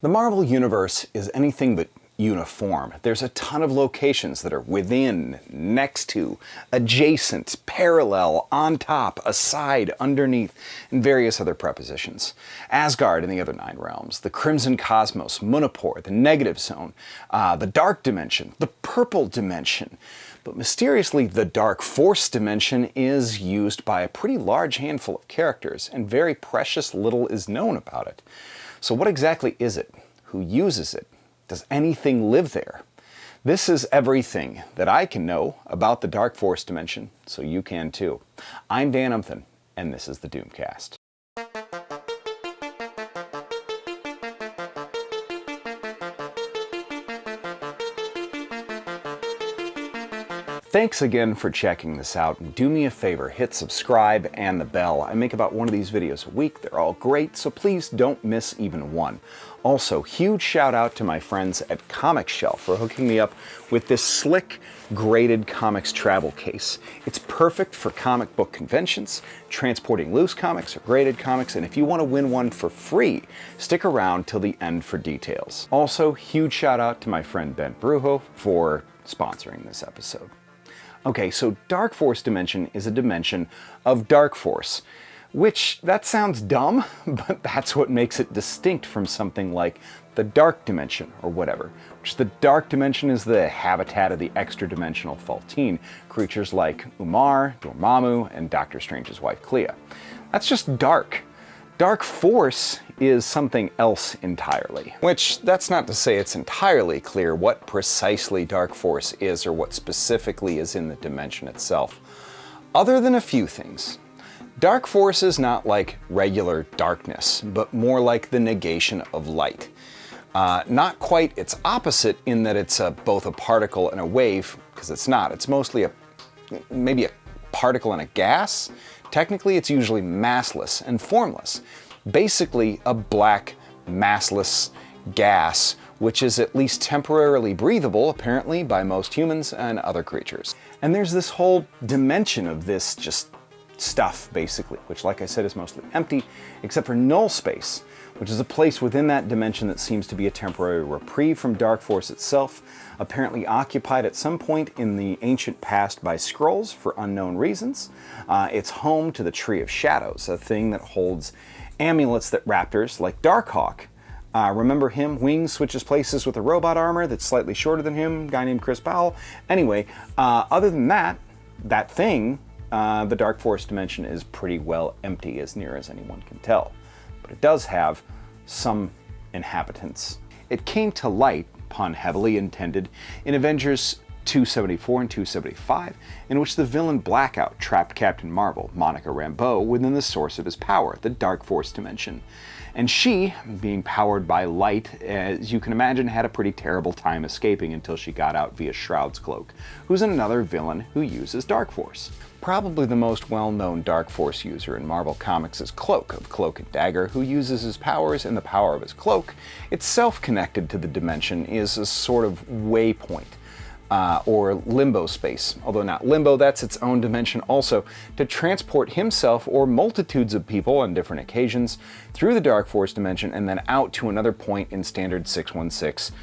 The Marvel Universe is anything but uniform. There's a ton of locations that are within, next to, adjacent, parallel, on top, aside, underneath, and various other prepositions. Asgard and the other 9 realms, the Crimson Cosmos, Munipur, the Negative Zone, the Dark Dimension, the Purple Dimension. But mysteriously, the Darkforce Dimension is used by a pretty large handful of characters, and very precious little is known about it. So what exactly is it? Who uses it? Does anything live there? This is everything that I can know about the Darkforce Dimension, so you can too. I'm Dan Umphin, and this is the Doomcast. Thanks again for checking this out, and do me a favor, hit subscribe and the bell. I make about one of these videos a week. They're all great, so please don't miss even one. Also, huge shout out to my friends at Comic Shelf for hooking me up with this slick, graded comics travel case. It's perfect for comic book conventions, transporting loose comics or graded comics, and if you want to win one for free, stick around till the end for details. Also, huge shout out to my friend Ben Brujo for sponsoring this episode. Okay, so Darkforce Dimension is a dimension of Darkforce, which, that sounds dumb, but that's what makes it distinct from something like the Dark Dimension, or whatever. Which the Dark Dimension is the habitat of the extra-dimensional Faltine, creatures like Umar, Dormammu, and Doctor Strange's wife Clea. That's just dark. Dark Force is something else entirely. Which, that's not to say it's entirely clear what precisely Dark Force is or what specifically is in the dimension itself. Other than a few things. Dark Force is not like regular darkness, but more like the negation of light. Not quite its opposite in that it's both a particle and a wave, because it's not. It's mostly maybe a particle and a gas. Technically, it's usually massless and formless. Basically, a black, massless gas, which is at least temporarily breathable, apparently, by most humans and other creatures. And there's this whole dimension of this just stuff, basically, which, like I said, is mostly empty, except for null space, which is a place within that dimension that seems to be a temporary reprieve from Dark Force itself, apparently occupied at some point in the ancient past by Skrulls for unknown reasons. It's home to the Tree of Shadows, a thing that holds amulets that raptors, like Darkhawk, remember him? Wings switches places with a robot armor that's slightly shorter than him, guy named Chris Powell. Anyway, other than that thing, the Darkforce Dimension is pretty well empty as near as anyone can tell. But it does have some inhabitants. It came to light, pun heavily intended, in Avengers 274 and 275, in which the villain Blackout trapped Captain Marvel, Monica Rambeau, within the source of his power, the Darkforce Dimension. And she, being powered by light, as you can imagine, had a pretty terrible time escaping until she got out via Shroud's cloak, who's another villain who uses Darkforce. Probably the most well-known Darkforce user in Marvel Comics is Cloak of Cloak and Dagger, who uses his powers and the power of his cloak, itself connected to the dimension, is a sort of waypoint. Or limbo space, although not limbo, that's its own dimension also, to transport himself or multitudes of people on different occasions through the Darkforce Dimension and then out to another point in standard 616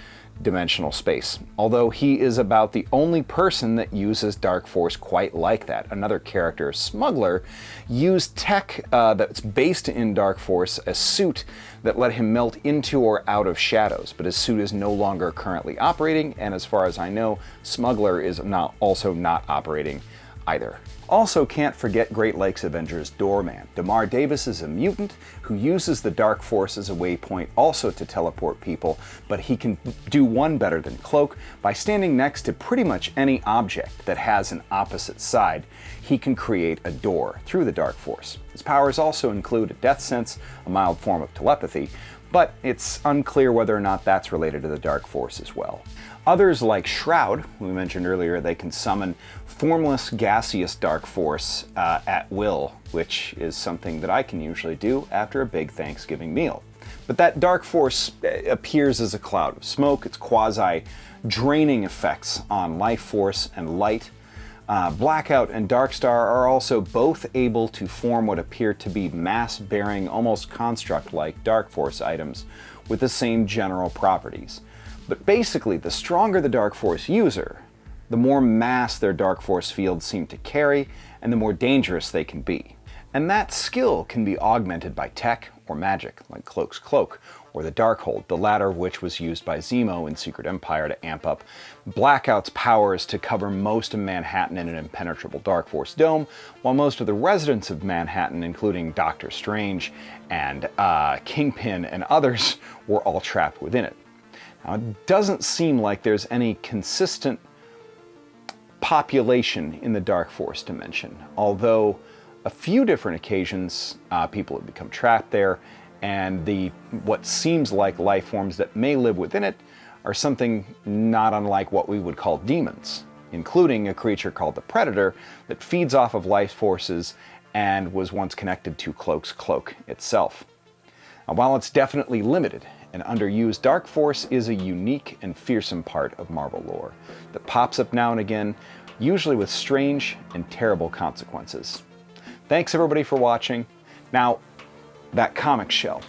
dimensional space. Although he is about the only person that uses Darkforce quite like that. Another character, Smuggler, used tech that's based in Darkforce, a suit that let him melt into or out of shadows, but his suit is no longer currently operating, and as far as I know, Smuggler is also not operating either. Also, can't forget Great Lakes Avengers Doorman. Damar Davis is a mutant who uses the Dark Force as a waypoint also to teleport people, but he can do one better than Cloak. By standing next to pretty much any object that has an opposite side, he can create a door through the Dark Force. His powers also include a death sense, a mild form of telepathy, but it's unclear whether or not that's related to the Dark Force as well. Others, like Shroud, who we mentioned earlier, they can summon formless, gaseous Dark Force at will, which is something that I can usually do after a big Thanksgiving meal. But that Dark Force appears as a cloud of smoke. Its quasi-draining effects on life force and light. Blackout and Darkstar are also both able to form what appear to be mass-bearing, almost construct-like Dark Force items, with the same general properties. But basically, the stronger the Darkforce user, the more mass their Darkforce fields seem to carry, and the more dangerous they can be. And that skill can be augmented by tech or magic, like Cloak's Cloak, or the Darkhold, the latter of which was used by Zemo in Secret Empire to amp up Blackout's powers to cover most of Manhattan in an impenetrable Darkforce Dome, while most of the residents of Manhattan, including Doctor Strange and Kingpin and others, were all trapped within it. Now, it doesn't seem like there's any consistent population in the Darkforce Dimension, although a few different occasions people have become trapped there, and what seems like life forms that may live within it are something not unlike what we would call demons, including a creature called the Predator that feeds off of life forces and was once connected to Cloak's Cloak itself. Now, while it's definitely limited and underused, Darkforce is a unique and fearsome part of Marvel lore that pops up now and again, usually with strange and terrible consequences. Thanks everybody for watching. Now, that comic shell.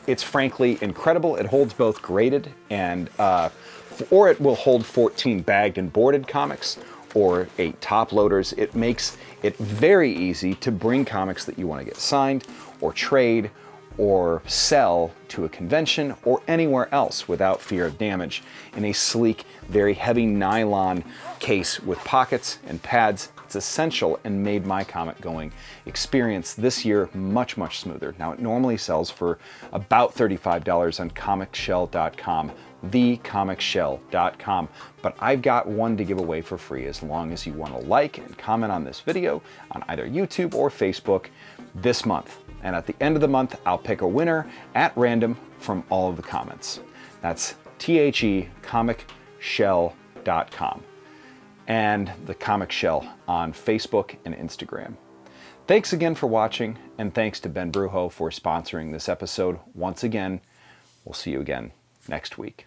It's frankly incredible. It holds both graded and, or it will hold 14 bagged and boarded comics, or 8 top loaders. It makes it very easy to bring comics that you want to get signed, or trade, or sell to a convention, or anywhere else without fear of damage in a sleek, very heavy nylon case with pockets and pads. It's essential and made my comic going experience this year much, much smoother. Now, it normally sells for about $35 on comicshell.com, thecomicshell.com, but I've got one to give away for free as long as you want to like and comment on this video on either YouTube or Facebook this month. And at the end of the month, I'll pick a winner at random from all of the comments. That's thecomicshell.com. and the Comic Shell on Facebook and Instagram. Thanks again for watching, and thanks to Ben Brujo for sponsoring this episode once again. We'll see you again next week.